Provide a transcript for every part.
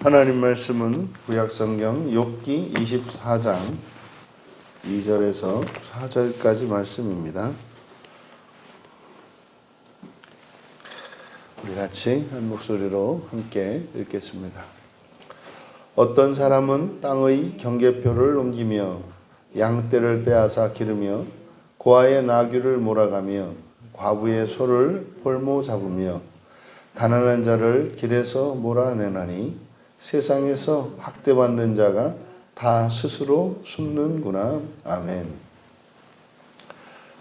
하나님 말씀은 구약성경 욥기 24장 2절에서 4절까지 말씀입니다. 우리 같이 한 목소리로 함께 읽겠습니다. 어떤 사람은 땅의 경계표를 옮기며 양떼를 빼앗아 기르며 고아의 나귀를 몰아가며 과부의 소를 홀모 잡으며 가난한 자를 길에서 몰아내나니 세상에서 학대받는 자가 다 스스로 숨는구나. 아멘.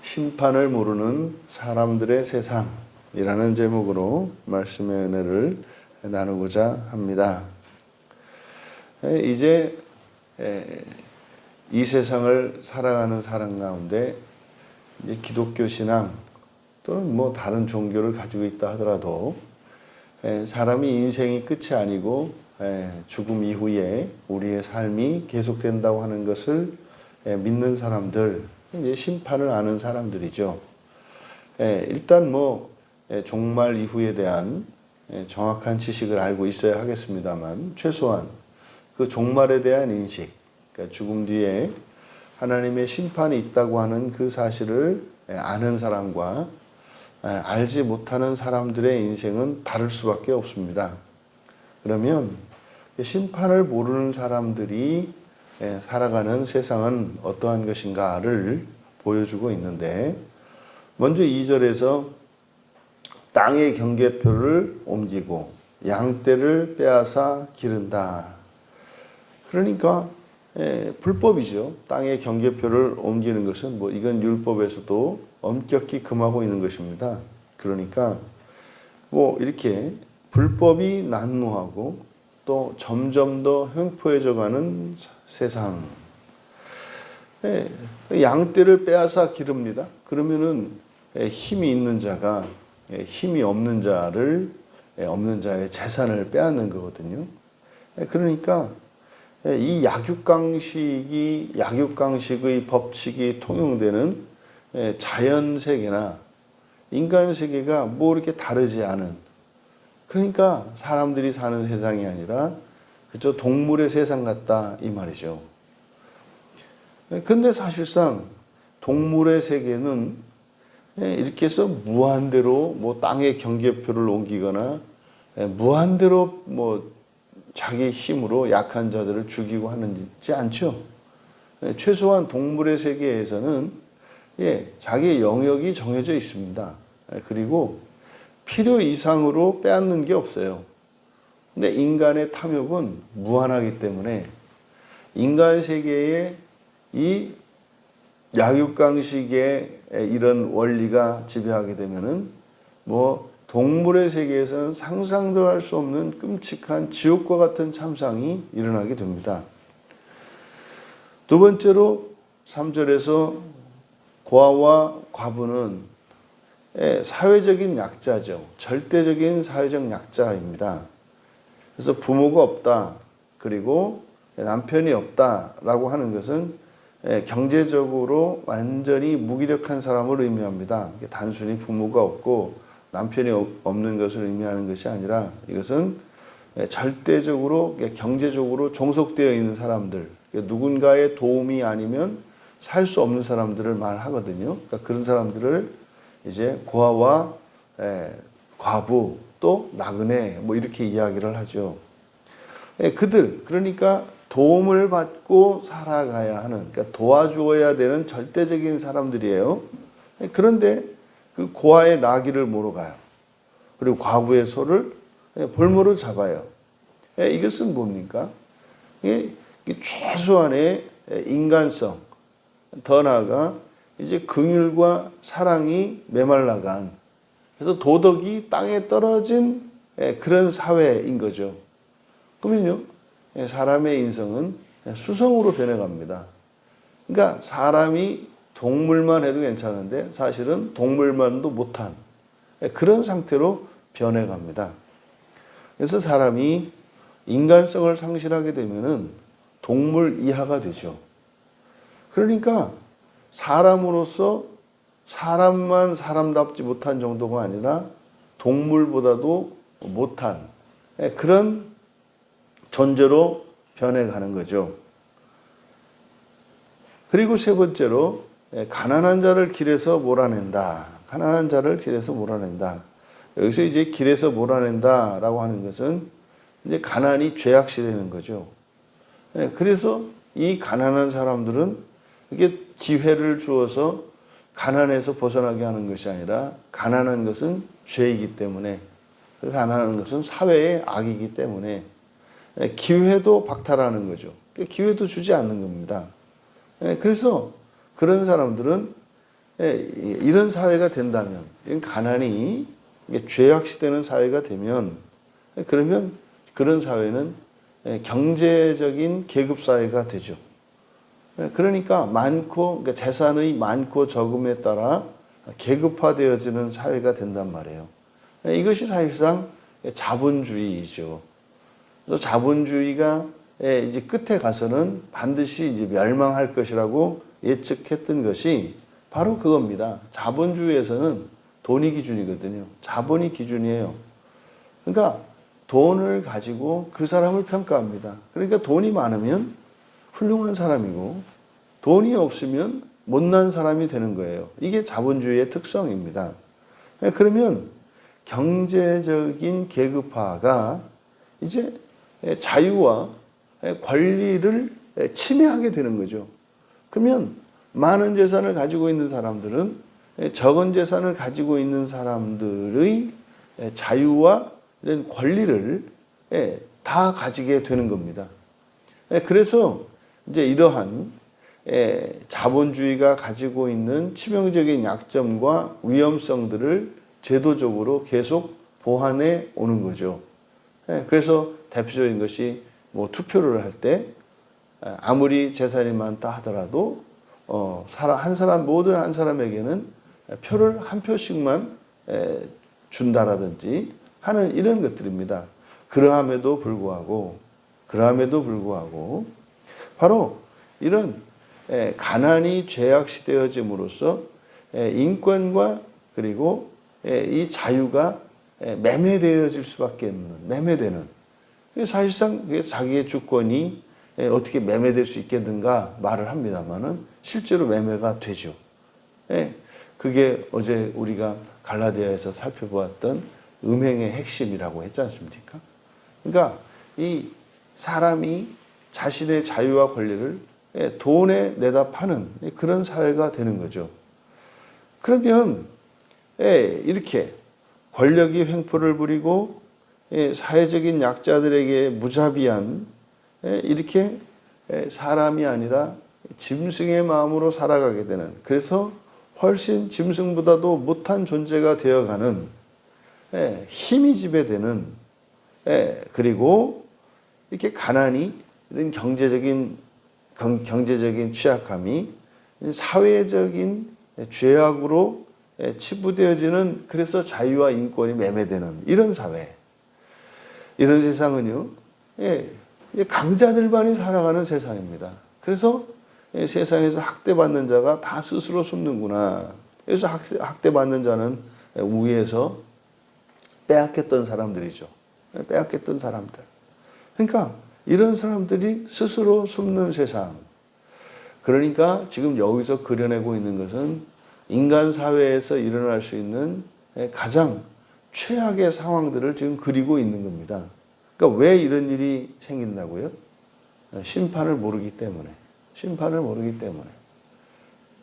심판을 모르는 사람들의 세상이라는 제목으로 말씀의 은혜를 나누고자 합니다. 이제 이 세상을 살아가는 사람 가운데 이제 기독교 신앙 또는 뭐 다른 종교를 가지고 있다 하더라도 사람이 인생이 끝이 아니고 죽음 이후에 우리의 삶이 계속된다고 하는 것을 믿는 사람들, 이제 심판을 아는 사람들이죠. 일단 뭐 종말 이후에 대한 정확한 지식을 알고 있어야 하겠습니다만 최소한 그 종말에 대한 인식, 그러니까 죽음 뒤에 하나님의 심판이 있다고 하는 그 사실을 아는 사람과 알지 못하는 사람들의 인생은 다를 수밖에 없습니다. 그러면 심판을 모르는 사람들이 살아가는 세상은 어떠한 것인가를 보여주고 있는데, 먼저 2절에서 땅의 경계표를 옮기고 양떼를 빼앗아 기른다. 그러니까 불법이죠. 땅의 경계표를 옮기는 것은 뭐 이건 율법에서도 엄격히 금하고 있는 것입니다. 그러니까 뭐 이렇게 불법이 난무하고 또 점점 더 횡포해져가는 세상. 양떼를 빼앗아 기릅니다. 그러면은 힘이 있는 자가 힘이 없는 자를 없는 자의 재산을 빼앗는 거거든요. 그러니까 이 약육강식의 법칙이 통용되는 자연 세계나 인간 세계가 뭐 이렇게 다르지 않은, 그러니까 사람들이 사는 세상이 아니라 그저 동물의 세상 같다 이 말이죠. 근데 사실상 동물의 세계는 이렇게 해서 무한대로 뭐 땅의 경계표를 옮기거나 무한대로 뭐 자기 힘으로 약한 자들을 죽이고 하는지 않죠. 최소한 동물의 세계에서는 자기의 영역이 정해져 있습니다. 그리고 필요 이상으로 빼앗는 게 없어요. 근데 인간의 탐욕은 무한하기 때문에 인간 세계에 이 약육강식의 이런 원리가 지배하게 되면은 뭐 동물의 세계에서는 상상도 할 수 없는 끔찍한 지옥과 같은 참상이 일어나게 됩니다. 두 번째로 3절에서 고아와 과부는 사회적인 약자죠. 절대적인 사회적 약자입니다. 그래서 부모가 없다, 그리고 남편이 없다라고 하는 것은 경제적으로 완전히 무기력한 사람을 의미합니다. 단순히 부모가 없고 남편이 없는 것을 의미하는 것이 아니라 이것은 절대적으로 경제적으로 종속되어 있는 사람들, 누군가의 도움이 아니면 살 수 없는 사람들을 말하거든요. 그러니까 그런 사람들을 이제 고아와 과부 또 나그네 뭐 이렇게 이야기를 하죠. 그들, 그러니까 도움을 받고 살아가야 하는, 그러니까 도와주어야 되는 절대적인 사람들이에요. 그런데 그 고아의 나귀를 모러 가요. 그리고 과부의 소를 볼모로 잡아요. 이것은 뭡니까? 최소한의 인간성, 더 나아가 이제 긍휼과 사랑이 메말라간, 그래서 도덕이 땅에 떨어진 그런 사회인 거죠. 그러면요, 사람의 인성은 수성으로 변해갑니다. 그러니까 사람이 동물만 해도 괜찮은데 사실은 동물만도 못한 그런 상태로 변해갑니다. 그래서 사람이 인간성을 상실하게 되면은 동물 이하가 되죠. 그러니까 사람으로서 사람만 사람답지 못한 정도가 아니라 동물보다도 못한 그런 존재로 변해가는 거죠. 그리고 세 번째로 가난한 자를 길에서 몰아낸다. 가난한 자를 길에서 몰아낸다. 여기서 이제 길에서 몰아낸다라고 하는 것은 이제 가난이 죄악시되는 거죠. 그래서 이 가난한 사람들은 이게 기회를 주어서 가난에서 벗어나게 하는 것이 아니라 가난한 것은 죄이기 때문에 가난한 것은 사회의 악이기 때문에 기회도 박탈하는 거죠. 기회도 주지 않는 겁니다. 그래서 그런 사람들은 이런 사회가 된다면 가난이 죄악시되는 사회가 되면 그러면 그런 사회는 경제적인 계급 사회가 되죠. 그러니까 그러니까 재산의 많고 적음에 따라 계급화되어지는 사회가 된단 말이에요. 이것이 사실상 자본주의이죠. 그래서 자본주의가 이제 끝에 가서는 반드시 이제 멸망할 것이라고 예측했던 것이 바로 그겁니다. 자본주의에서는 돈이 기준이거든요. 자본이 기준이에요. 그러니까 돈을 가지고 그 사람을 평가합니다. 그러니까 돈이 많으면 훌륭한 사람이고 돈이 없으면 못난 사람이 되는 거예요. 이게 자본주의의 특성입니다. 그러면 경제적인 계급화가 이제 자유와 권리를 침해하게 되는 거죠. 그러면 많은 재산을 가지고 있는 사람들은 적은 재산을 가지고 있는 사람들의 자유와 이런 권리를 다 가지게 되는 겁니다. 그래서 이제 이러한 자본주의가 가지고 있는 치명적인 약점과 위험성들을 제도적으로 계속 보완해 오는 거죠. 그래서 대표적인 것이 뭐 투표를 할 때 아무리 재산이 많다 하더라도 모든 한 사람에게는 표를 한 표씩만 준다라든지 하는 이런 것들입니다. 그러함에도 불구하고 바로 이런 가난이 죄악시되어짐으로써 인권과 그리고 이 자유가 매매되어질 수밖에 없는, 매매되는. 사실상 자기의 주권이 어떻게 매매될 수 있겠는가 말을 합니다만은 실제로 매매가 되죠. 그게 어제 우리가 갈라디아에서 살펴보았던 음행의 핵심이라고 했지 않습니까? 그러니까 이 사람이 자신의 자유와 권리를 돈에 내다 파는 그런 사회가 되는 거죠. 그러면 이렇게 권력이 횡포를 부리고 사회적인 약자들에게 무자비한 이렇게 사람이 아니라 짐승의 마음으로 살아가게 되는, 그래서 훨씬 짐승보다도 못한 존재가 되어가는 힘이 지배되는, 그리고 이렇게 가난이 이런 경제적인 취약함이 사회적인 죄악으로 치부되어지는, 그래서 자유와 인권이 매매되는 이런 사회, 이런 세상은요, 강자들만이 살아가는 세상입니다. 그래서 세상에서 학대받는 자가 다 스스로 숨는구나. 그래서 학대받는 자는 위에서 빼앗겼던 사람들이죠. 빼앗겼던 사람들. 그러니까 이런 사람들이 스스로 숨는 세상. 그러니까 지금 여기서 그려내고 있는 것은 인간 사회에서 일어날 수 있는 가장 최악의 상황들을 지금 그리고 있는 겁니다. 그러니까 왜 이런 일이 생긴다고요? 심판을 모르기 때문에.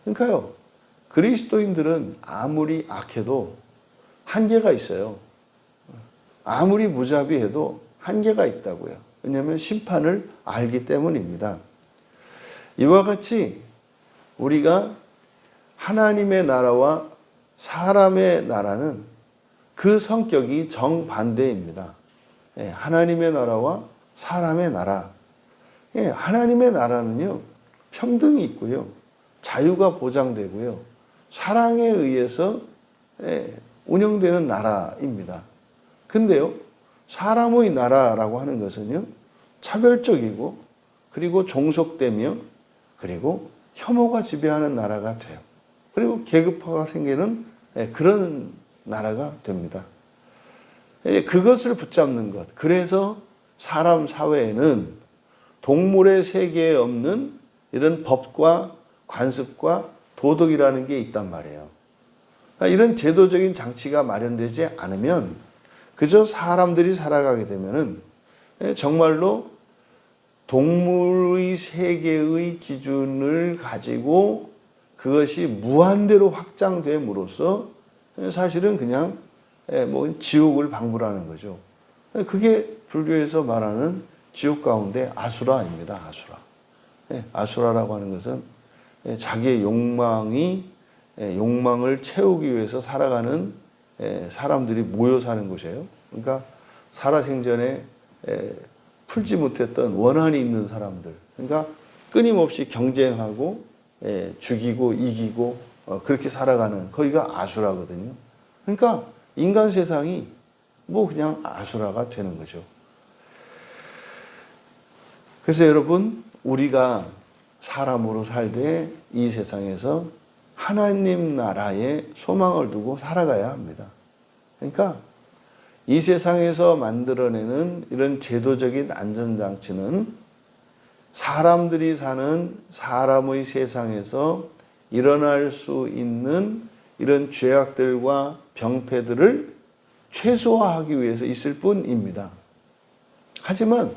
그러니까요, 그리스도인들은 아무리 악해도 한계가 있어요. 아무리 무자비해도 한계가 있다고요. 왜냐하면 심판을 알기 때문입니다. 이와 같이 우리가 하나님의 나라와 사람의 나라는 그 성격이 정반대입니다. 하나님의 나라와 사람의 나라. 하나님의 나라는요, 평등이 있고요, 자유가 보장되고요, 사랑에 의해서 운영되는 나라입니다. 근데요, 사람의 나라라고 하는 것은요, 차별적이고, 그리고 종속되며, 그리고 혐오가 지배하는 나라가 돼요. 그리고 계급화가 생기는 그런 나라가 됩니다. 그것을 붙잡는 것. 그래서 사람 사회에는 동물의 세계에 없는 이런 법과 관습과 도덕이라는 게 있단 말이에요. 이런 제도적인 장치가 마련되지 않으면 그저 사람들이 살아가게 되면은 정말로 동물의 세계의 기준을 가지고 그것이 무한대로 확장됨으로써 사실은 그냥 지옥을 방불하는 거죠. 그게 불교에서 말하는 지옥 가운데 아수라입니다. 아수라. 아수라라고 하는 것은 자기의 욕망을 채우기 위해서 살아가는 사람들이 모여 사는 곳이에요. 그러니까 살아생전에 풀지 못했던 원한이 있는 사람들. 그러니까 끊임없이 경쟁하고 죽이고 이기고 그렇게 살아가는 거기가 아수라거든요. 그러니까 인간 세상이 그냥 아수라가 되는 거죠. 그래서 여러분, 우리가 사람으로 살되 이 세상에서 하나님 나라에 소망을 두고 살아가야 합니다. 그러니까 이 세상에서 만들어내는 이런 제도적인 안전장치는 사람들이 사는 사람의 세상에서 일어날 수 있는 이런 죄악들과 병폐들을 최소화하기 위해서 있을 뿐입니다. 하지만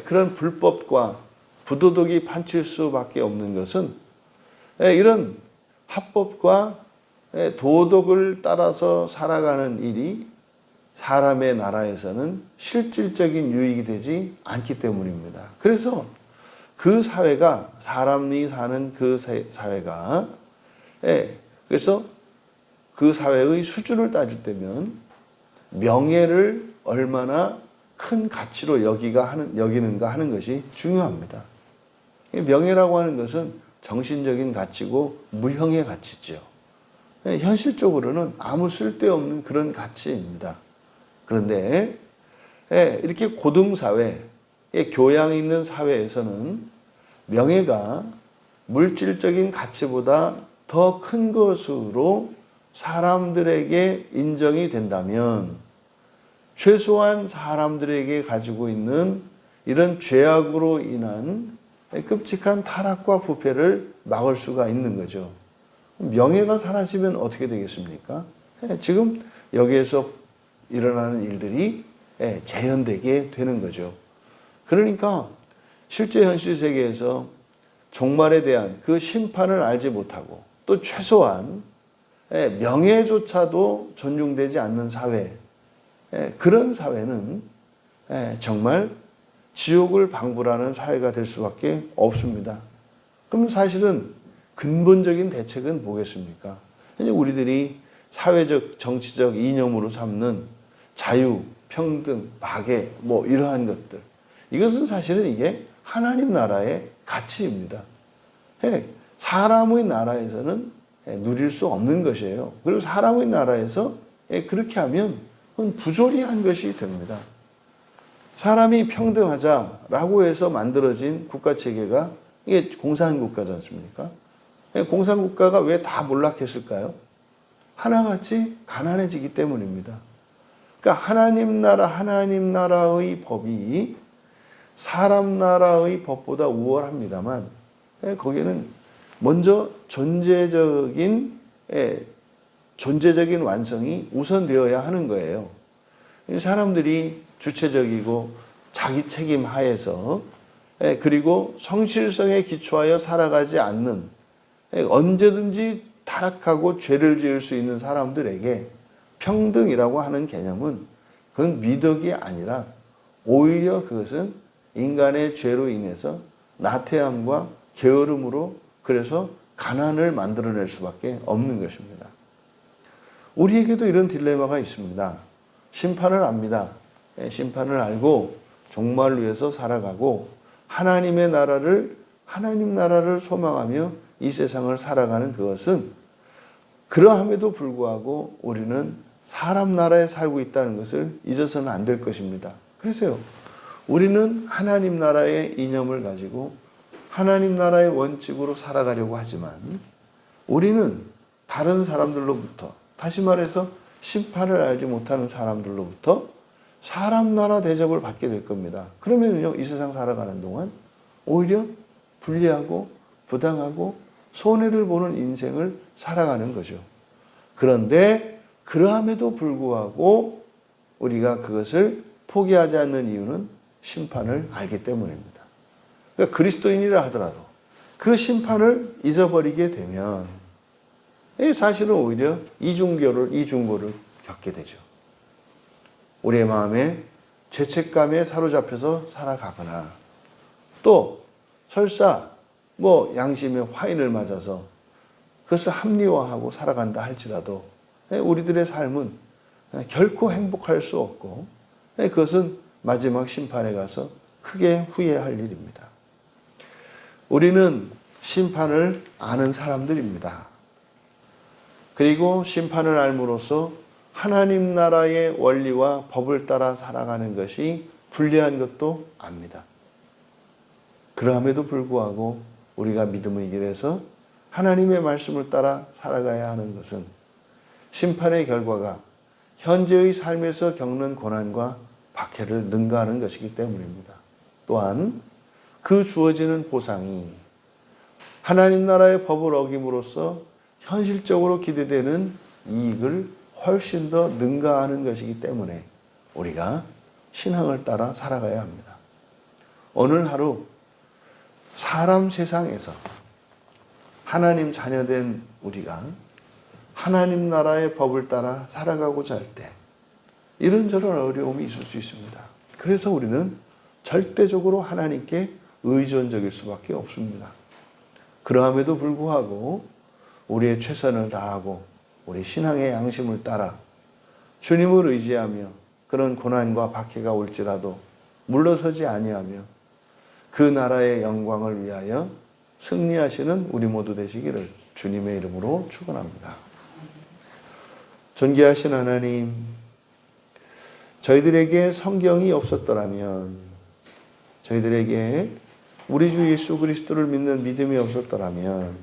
그런 불법과 부도덕이 판칠 수밖에 없는 것은 이런 합법과 도덕을 따라서 살아가는 일이 사람의 나라에서는 실질적인 유익이 되지 않기 때문입니다. 그래서 그 사회가, 사람이 사는 그 사회가, 그래서 그 사회의 수준을 따질 때면 명예를 얼마나 큰 가치로 여기는가 하는 것이 중요합니다. 명예라고 하는 것은 정신적인 가치고 무형의 가치죠. 현실적으로는 아무 쓸데없는 그런 가치입니다. 그런데 이렇게 고등사회, 교양 있는 사회에서는 명예가 물질적인 가치보다 더 큰 것으로 사람들에게 인정이 된다면 최소한 사람들에게 가지고 있는 이런 죄악으로 인한 끔찍한 타락과 부패를 막을 수가 있는 거죠. 명예가 사라지면 어떻게 되겠습니까? 지금 여기에서 일어나는 일들이 재현되게 되는 거죠. 그러니까 실제 현실 세계에서 종말에 대한 그 심판을 알지 못하고 또 최소한 명예조차도 존중되지 않는 사회, 그런 사회는 정말 지옥을 방불하는 사회가 될 수밖에 없습니다. 그러면 사실은 근본적인 대책은 뭐겠습니까? 우리들이 사회적, 정치적 이념으로 삼는 자유, 평등, 박애, 이러한 것들. 이것은 사실은 이게 하나님 나라의 가치입니다. 사람의 나라에서는 누릴 수 없는 것이에요. 그리고 사람의 나라에서 그렇게 하면 그건 부조리한 것이 됩니다. 사람이 평등하자라고 해서 만들어진 국가체계가 이게 공산국가지 않습니까? 공산국가가 왜 다 몰락했을까요? 하나같이 가난해지기 때문입니다. 그러니까 하나님 나라의 법이 사람 나라의 법보다 우월합니다만 거기에는 먼저 존재적인 완성이 우선되어야 하는 거예요. 사람들이 주체적이고 자기 책임 하에서 그리고 성실성에 기초하여 살아가지 않는 언제든지 타락하고 죄를 지을 수 있는 사람들에게 평등이라고 하는 개념은 그건 미덕이 아니라 오히려 그것은 인간의 죄로 인해서 나태함과 게으름으로 그래서 가난을 만들어낼 수밖에 없는 것입니다. 우리에게도 이런 딜레마가 있습니다. 심판을 압니다. 심판을 알고 종말을 위해서 살아가고 하나님 나라를 소망하며 이 세상을 살아가는 그것은 그러함에도 불구하고 우리는 사람 나라에 살고 있다는 것을 잊어서는 안 될 것입니다. 그래서요, 우리는 하나님 나라의 이념을 가지고 하나님 나라의 원칙으로 살아가려고 하지만 우리는 다른 사람들로부터, 다시 말해서 심판을 알지 못하는 사람들로부터 사람 나라 대접을 받게 될 겁니다. 그러면요, 이 세상 살아가는 동안 오히려 불리하고 부당하고 손해를 보는 인생을 살아가는 거죠. 그런데 그러함에도 불구하고 우리가 그것을 포기하지 않는 이유는 심판을 알기 때문입니다. 그러니까 그리스도인이라 하더라도 그 심판을 잊어버리게 되면 사실은 오히려 이중고를 겪게 되죠. 우리의 마음에 죄책감에 사로잡혀서 살아가거나 또 설사 양심의 화인을 맞아서 그것을 합리화하고 살아간다 할지라도 우리들의 삶은 결코 행복할 수 없고 그것은 마지막 심판에 가서 크게 후회할 일입니다. 우리는 심판을 아는 사람들입니다. 그리고 심판을 알므로써 하나님 나라의 원리와 법을 따라 살아가는 것이 불리한 것도 압니다. 그러함에도 불구하고 우리가 믿음의 길에서 하나님의 말씀을 따라 살아가야 하는 것은 심판의 결과가 현재의 삶에서 겪는 고난과 박해를 능가하는 것이기 때문입니다. 또한 그 주어지는 보상이 하나님 나라의 법을 어김으로써 현실적으로 기대되는 이익을 훨씬 더 능가하는 것이기 때문에 우리가 신앙을 따라 살아가야 합니다. 오늘 하루 사람 세상에서 하나님 자녀된 우리가 하나님 나라의 법을 따라 살아가고자 할 때 이런저런 어려움이 있을 수 있습니다. 그래서 우리는 절대적으로 하나님께 의존적일 수밖에 없습니다. 그러함에도 불구하고 우리의 최선을 다하고 우리 신앙의 양심을 따라 주님을 의지하며 그런 고난과 박해가 올지라도 물러서지 아니하며 그 나라의 영광을 위하여 승리하시는 우리 모두 되시기를 주님의 이름으로 축원합니다. 존귀하신 하나님, 저희들에게 성경이 없었더라면, 저희들에게 우리 주 예수 그리스도를 믿는 믿음이 없었더라면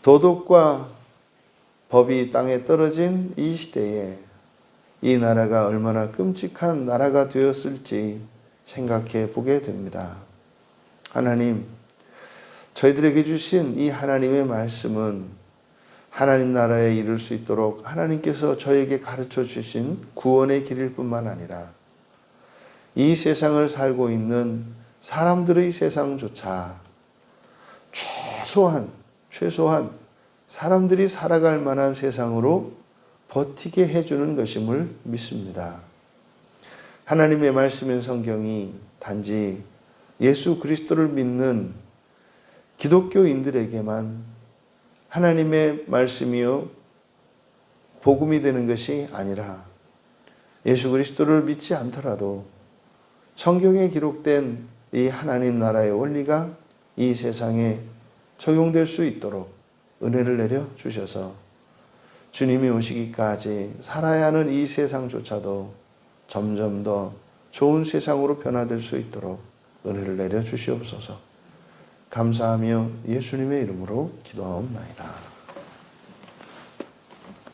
도덕과 법이 땅에 떨어진 이 시대에 이 나라가 얼마나 끔찍한 나라가 되었을지 생각해 보게 됩니다. 하나님, 저희들에게 주신 이 하나님의 말씀은 하나님 나라에 이를 수 있도록 하나님께서 저에게 가르쳐 주신 구원의 길일 뿐만 아니라 이 세상을 살고 있는 사람들의 세상조차 최소한 사람들이 살아갈 만한 세상으로 버티게 해주는 것임을 믿습니다. 하나님의 말씀인 성경이 단지 예수 그리스도를 믿는 기독교인들에게만 하나님의 말씀이요 복음이 되는 것이 아니라 예수 그리스도를 믿지 않더라도 성경에 기록된 이 하나님 나라의 원리가 이 세상에 적용될 수 있도록 은혜를 내려 주셔서 주님이 오시기까지 살아야 하는 이 세상조차도 점점 더 좋은 세상으로 변화될 수 있도록 은혜를 내려 주시옵소서. 감사하며 예수님의 이름으로 기도하옵나이다.